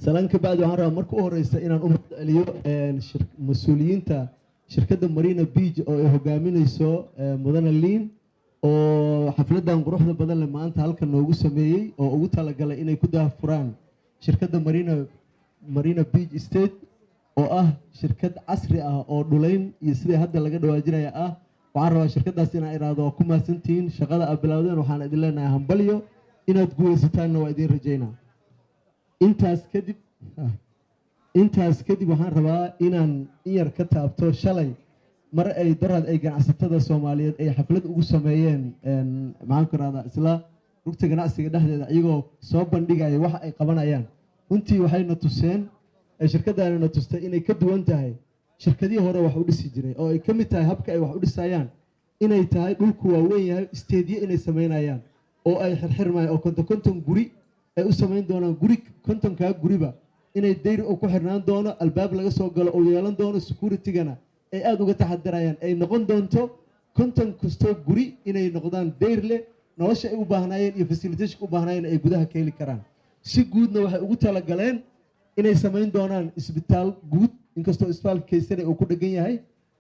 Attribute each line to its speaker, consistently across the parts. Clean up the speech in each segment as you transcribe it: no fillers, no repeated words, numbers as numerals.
Speaker 1: سلام كبعد وهرا مركو هريسة إن أنا اليوم مسؤولين تا شركة مارينا بيج أو هجامين يسوع مدنلين أو حفلة نروحنا بدل لما أنت هالك النوجو سمية أو قلت على جل إنه يكون فران شركة مارينا بيج استيت أو شركة عصرية أو دولين يصير هذا اللي قد واجرنا يا وعرّوا شركة داسينا إرادة وكما سنتين شغالة أبلاودين وحنا دلنا هم بليو إن تقول ستان ويدين رجينا intaas kadib waxaan rabaa inaan iyar ka taabto shalay mar ay darad ay ganacsatada Soomaaliyeed ay xaflad ugu sameeyeen maxaan ku raada isla rugta ganacsiga dhexdeeda iyagoo soo bandhigaya wax ay qabanayaan runtii waxayna tuseen shirkadana tustay inay ka duwan tahay shirkadii hore wax u dhisi jiray oo ay ka mid tahay habka ay wax u dhisayaan inay tahay dhulku waa weyn yahay isteediyo inay sameynayaan oo ay xirxirmayaan oo konton guri ay u sameyn doonaan guri kontonka guriba inay dayr oo ku xirnaan doono albaab laga soo galo oo yeelan doono security-gana ay aad uga taxadarayaan ay noqon doonto konton kasto guri inay noqdaan dayr leh nolosha ay u baahnayeen iyo facilitation u baahnayeen ay gudaha ka heli karaan si guudna waxay ugu tala galeen inay sameyn doonaan isbitaal guud inkastoo isbitaalka Kaysari uu ku dhagan yahay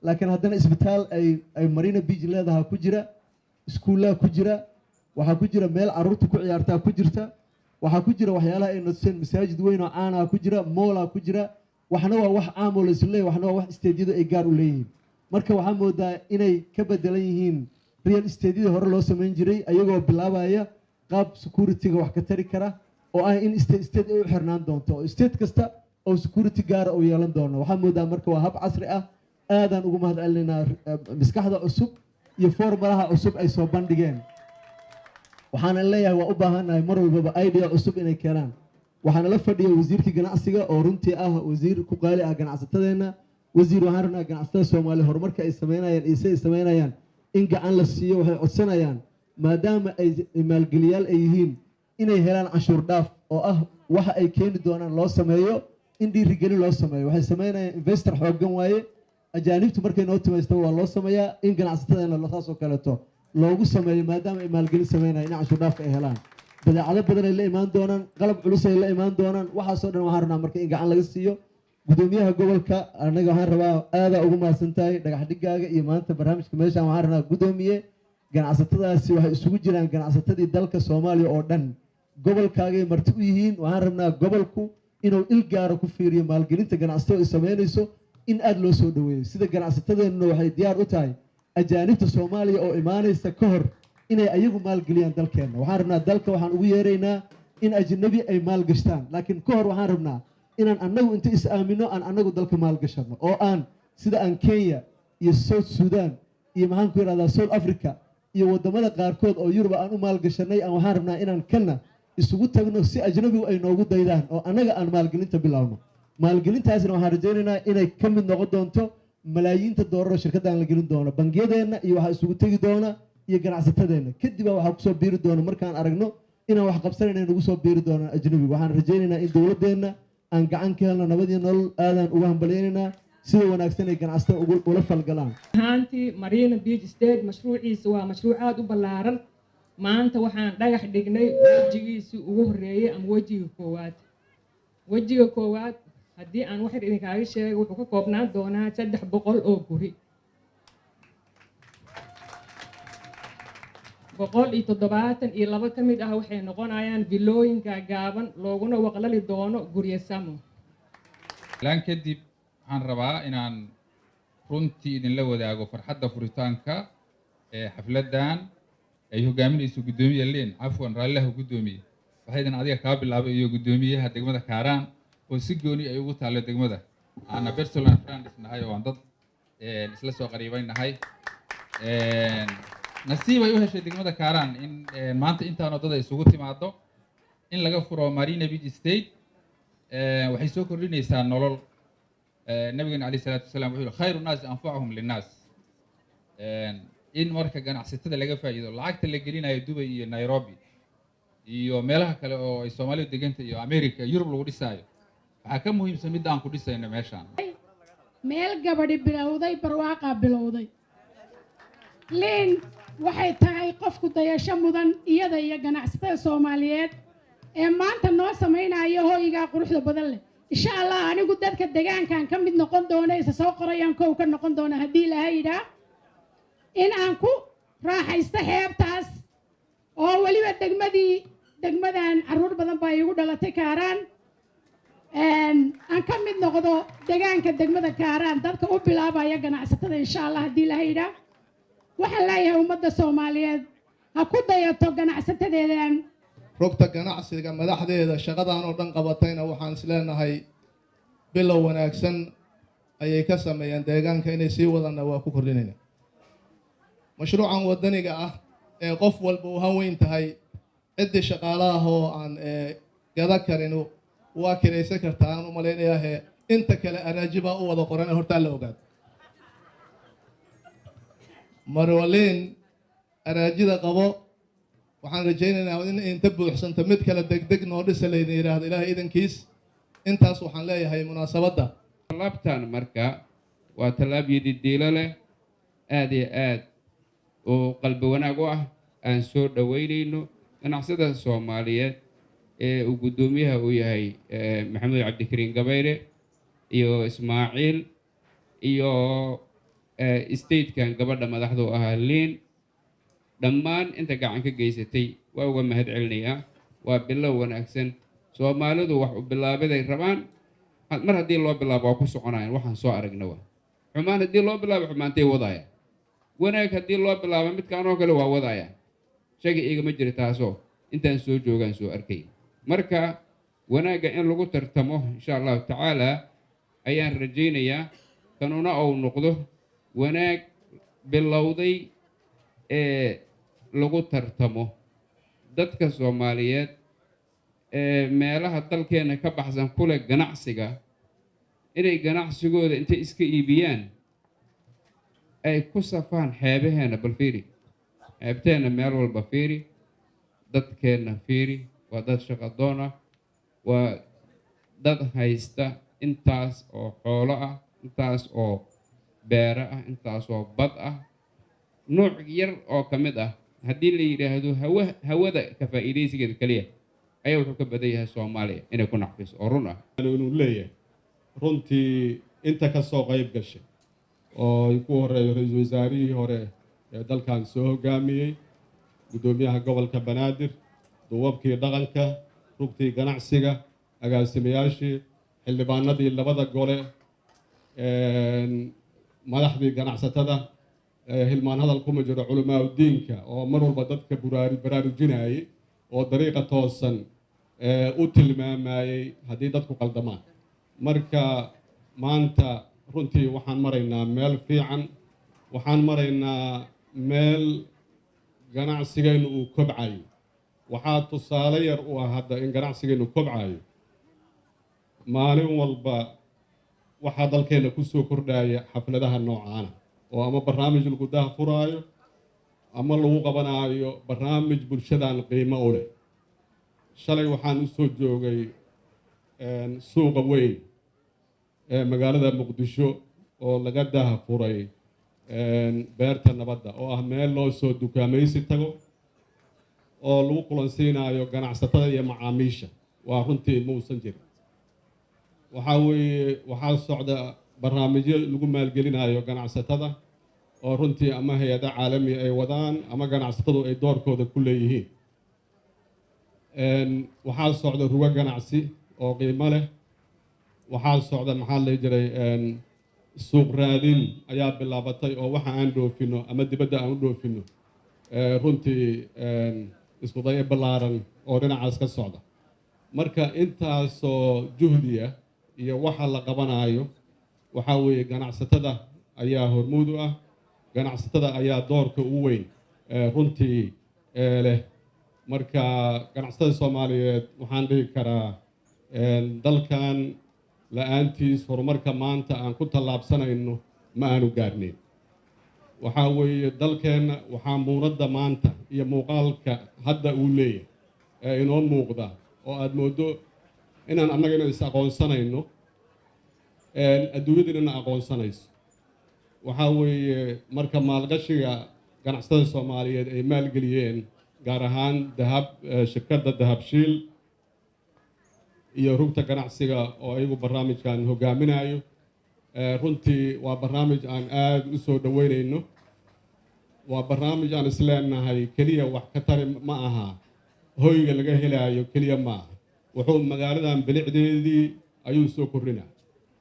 Speaker 1: laakiin haddana isbitaal ay Marina Beach leedahay ku jira iskuulaha ku jira waxa ku jira meel carruurtu ku ciyaartaa ku jirta waxa ku jira waxyaalaha ay nodsan masaajid weyn oo caan ah ku jira moola ku jira waxna waa wax caam oo la isleeyahay waxna waa wax isteediyada ay gaar u leeyihiin marka waxaa moodaa inay ka bedelan yihiin real isteediyada hore loo sameyn jiray ayagoo bilaabaya qaab security-ga wax ka tari kara oo ah in state ay u xirnaan doonto oo state kasta oo security gaar ah u yeelan doono waxaa moodaa marka waa hab casri ah aadaan ugu mahadcelinaynaa maskaxda cusub iyo formulaha cusub ay soo bandhigeen waxaan leeyahay waa u baahanahay mar walba idea cusub inay keenaan waxaan la fadhiyay wasiirka ganacsiga oo runtii ah wasiir ku qaali ah ganacsatadeena wasiir waxaan rabnaa ganacsatada Soomaaliya horumarka ay sameynayaan ay sameynayaan in gacan la siiyo waxay codsanayaan maadaama ay maalgeliyaal ay yihiin inay helaan cashuur dhaaf oo ah waxa ay keeni doonaan loo sameeyo in dhiirigelin loo sameeyo waxay sameynayaan investor xooggan waaye ajaanibtu markay noo timaysto waa loo sameeyaa in ganacsatadeena la taasoo kaleeto loogu sameeyo maadaama ay maalgelin sameynayaan in cashuur dhaaf ay helaan badeecado badan ay la imaan doonaan qalab culus ay la imaan doonaan waxaasoo dhan waxaan rabnaa marka in gacan laga siiyo gudoomiyaha gobolka anaga waxaan rabaa aada ugu mahadsantahay dhagax dhigaaga iyo maanta barnaamijka meeshaan waxaan rabnaa gudoomiye ganacsatadaasi waxay isugu jiraan ganacsatadii dalka Soomaaliya oo dhan gobolkaagay marti u yihiin waxaan rabnaa gobolku inuu il gaar ku fiiriyo maalgelinta ganacsatada ay sameynayso in aad loo soo dhaweeyo sida ganacsatadeenu waxay diyaar u tahay ajaanibta Soomaaliya oo imaanaysa ka hor inay ayagu maalgeliyaan dalkeena waxaan rabnaa dalka waxaan ugu yeeraynaa in ajnabi ay maalgashtaan laakiin ka hor waxaan rabnaa inaan annagu inta is aamino aan annagu dalka maalgashano oo aan sida aan Kenya iyo South Sudan iyo maxaan ku yiraahdaa South Africa iyo wadamada qaarkood oo Yurub aan u maalgashanay aan waxaan rabnaa inaan kana isugu tagno si ajnabigu ay noogu daydaan oo annaga aan maalgelinta bilaawno maalgelintaasna waxaan rajaynaynaa inay ka mid noqon doonto malaayiinta doolar shirkaddan la gelin doono bangiyadeena iyo waxa isugu tagi doona iyo ganacsatadeena kadib waxa ku soo biiri doona markaan aragno inaan wax qabsanayno nagu soo biiri doona ajnabi waxaan rajaynaynaa in dawladeena aan gacan ka helno nabad iyo nolol aadan uga hambalyeynaa sida wanaagsan ay ganacsatada ula falgalaan
Speaker 2: ahaantii Marina Beach State mashruuciisa waa mashruuc aad u ballaaran maanta waxaan dhagax dhignay wajigiisa ugu horeeyay ama wajiga koowaad haddii aan wax idinkaaga sheego wuxuu ka koobnaan doonaa 300 oo guri 172 ka mid ah waxay noqonayaan villooyinka gaaban looguna waqlali doono guryo samo
Speaker 3: laan kadib waxaan rabaa inaan runtii idinla wadaago farxadda furitaanka ee xafladan ay hogaaminayso gudoomiye leen afwan raalliha gudoomiye waxaydan adiga ka bilaabay iyo gudoomiyaha degmada Kaaraan oo si gooni ay ugu taalo degmada ana personal friends nahay oo dad isla soo qariibanahay nasiib ay u heshay degmada Kaaraan in maanta intaan wadada isugu timaado in laga furo Marina Beach State waxay soo kordhinaysaa nolol nabiga Ali sallallahu alayhi wasallam wuxuu khayru naas anfa'uhum linnaas in marka ganacsatada laga faa'iido lacagta la gelinayo Dubai iyo Nairobi iyo meelaha kale oo ay Soomaaliya deganta iyo America Yurub lagu dhisaayo waxa ka muhiimsan mid aan ku dhisayno meeshaan
Speaker 4: meel gabadhi bilowday barwaaqa bilowday leen waxay tahay qofku dayasho mudan iyada iyo ganacsatada Soomaaliyeed ee maanta noo samaynayo hooyigaa quruxda badan leh insha allah anigu dadka deegaankan ka mid noqon doono isa soo qorayaan kow ka noqon doona haddii ilaahay yidhaa in aan ku raaxaysto xeebtaas oo weliba degmadan carruur badan baa iigu dhalatay kaaraan aan ka mid noqdo deegaanka degmada kaaraan dadka u bilaabaya ganacsatada insha allah haddii ilaahay yidhaa waxaan leeyahay ummadda soomaaliyeed ha ku dayato ganacsatadeedan
Speaker 5: rugta ganacsiga madaxdeeda shaqadan oo dhan qabatayna waxaan isleenahay bilow wanaagsan ayay ka sameeyeen deegaanka inay sii wadanna waa ku kordhinayna mashruucan wadaniga ah ee qof walba u haweyn tahay ciddii shaqaalaha oo aan gada karin waa kiraysan kartaa aan u malaynayaa inta kale araaji baa u wada qoran horta la ogaado marwaliin araajida qabo waxaan rajaynaynaa in inta buuxsanto mid kale degdeg noo dhisa laydin yidhaahdo ilaahay idankiis intaas waxaan leeyahay munaasabadda
Speaker 6: tallaabtan marka waa tallaab yididiilo leh aad iyo aad oo qalbi wanaag u ah aan soo dhoweynayno ganacsada soomaaliyeed ee uu guddoomiyaha u yahay maxamuud cabdikariin gabayre iyo ismaaciil iyo statekan gabadha madaxdu ahaa liin dhammaan inta gacan ka geysatay waa uga mahad celinayaa waa bilow wanaagsan soomaalidu wax u bilaabaday rabaan mar haddii loo bilaabo waa ku soconayaan waxaan soo aragna waa xumaan haddii loo bilaabo xumaantay wadaya wanaag haddii loo bilaabo midkaanoo kale waa wadaya shaki igama jira taasoo intaan soo joogaan soo arkay marka wanaagga in lagu tartamo insha allahu tacaala ayaan rajaynayaa kanuna uu noqdo wanaag bilowday ee lagu tartamo dadka soomaaliyeed ee meelaha dalkeena ka baxsan kule ganacsiga inay ganacsigooda intay iska iibiyaan ay ku safaan xeebaheena bal fiiri xeebteena meel walba fiiri dadkeenna fiiri waa dad shaqadoon ah waa dad haysta intaas oo xoolo ah intaas oo beero ah intaas oo bad ah nooc yar oo ka mid ah haddii la yidhaahdo hawada ka faa'iidaysigeeda keliya ayaa wuxuu ka badan yahay soomaaliya inay ku nacfiso oo run ah
Speaker 7: inuu leeyahay runtii inta ka soo qayb gashay oo ku horeeyo ra-iisul wasaarihii hore ee dalkan soo hogaamiyey guddoomiyaha gobolka banaadir duwabkii dhaqanka rugtii ganacsiga agaasimayaashii xildhibaanadii labada gole madaxdii ganacsatada hilmaan hadal kuma jiro culamaa udiinka oo mar walba dadka baraarujinayay oo dariiqa toosan u tilmaamayay haddii dadku qaldamaan marka maanta runtii waxaan maraynaa meel fiican waxaan maraynaa meel ganacsigeennu uu kobcayo waxaa tusaale yar u ah hadda in ganacsigeennu kobcayo maalin walba waxaa dalkeenna ku soo kordhaya xafladaha noocaana oo ama barnaamij lagu daha furaayo ama lagu qabanaayo barnaamij bulshadan qiimo u leh shalay waxaan u soo joogay suuqa weyn ee magaalada muqdisho oo laga daha furay beerta nabadda oo ah meel loo soo dukaamaysi tago oo lagu kulansiinayo ganacsatada iyo macaamiisha waa runtii muusan jirin waxaa weeye waxaa socda barnaamijyo lagu maalgelinayo ganacsatada oo runtii ama hay-ada caalami ay wadaan ama ganacsatadu ay doorkooda ku leeyihiin waxaa socda rugo ganacsi oo qiimo leh waxaa socda maxaa la jiray suuq raadin ayaa bilaabatay oo waxa aan dhoofino ama dibadda aan u dhoofino runtii isku dayo ballaaran oo dhinacaas ka socda marka intaasoo juhdiya iyo waxa la qabanayo waxaa weeye ganacsatada ayaa hormuud u ah ganacsatada ayaa doorka ugu weyn runtii leh marka ganacsatada soomaaliyeed waxaan dhihi karaa dalkan la-aantiis horumarka maanta aan ku tallaabsanayno ma aanu gaarnayn waxaa weeye dalkeenna waxaa muunadda maanta iyo muuqaalka hadda uu leeyahay ee inoo muuqda oo aada mooddo inaan annagana is aqoonsanayno adduunyadinana aqoonsanayso waxaa weeye marka maalgashiga ganacsatada soomaaliyeed ay maalgeliyeen gaar ahaan shirkadda dahabshiil iyo rugta ganacsiga oo iyagu barnaamijkan hogaaminayo. Runtii waa barnaamij aan aad u soo dhaweynayno. waa barnaamij aan isleenahay keliya wax ka tari ma aha hoyga laga helayo keliya ma aha wuxuu magaaladan bilicdeedii ayuu soo kordhinaa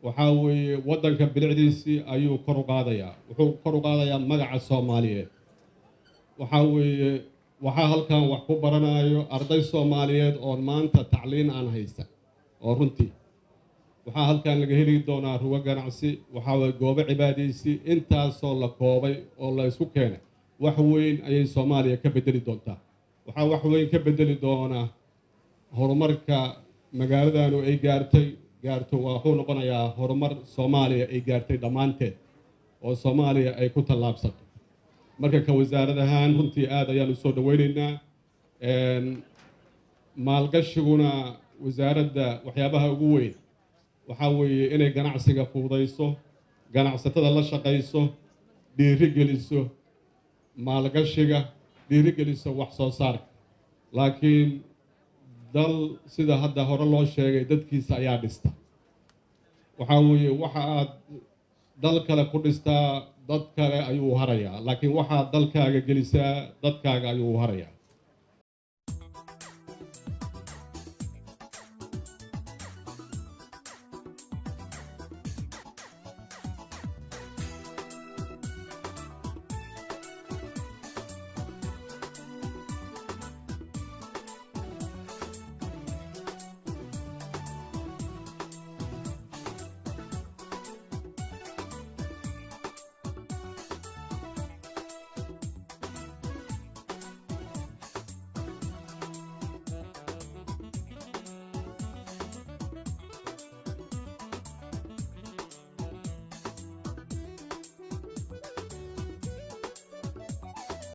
Speaker 7: waxaa weeye waddanka bilicdiisii ayuu kor u qaadayaa wuxuu kor u qaadayaa magaca Soomaaliyeed waxaa weeye waxaa halkan wax ku baranayo arday Soomaaliyeed oo maanta tacliin aan haysan oo runtii waxaa halkan laga heli doonaa ruga ganacsi waxaa weeye goobo cibaadaysi intaasoo la koobay oo la isku keenay wax weyn ayay Soomaaliya ka bedeli doontaa waxaa wax weyn ka bedeli doona horumarka magaaladanu ay gaarto wuxuu noqonayaa horumar Soomaaliya ay gaartay dhamaanteed oo Soomaaliya ay ku tallaabsato marka ka wasaaradahan runtii aad ayaan u soo dhaweynaynaa maalgashiguna wasaaradda waxyaabaha ugu weyn waxaa weeye inay ganacsiga fududayso ganacsatada la shaqayso dhiirigeliso maalgashiga dhiirigeliso wax soo saarka laakiin dal sida hadda hore loo sheegay dadkiisa ayaa dhista waxaa weeye waxa aad dal kale ku dhistaa dad kale ayuu harayaa laakiin waxa dalkaaga gelisaa dadkaaga ayuu harayaa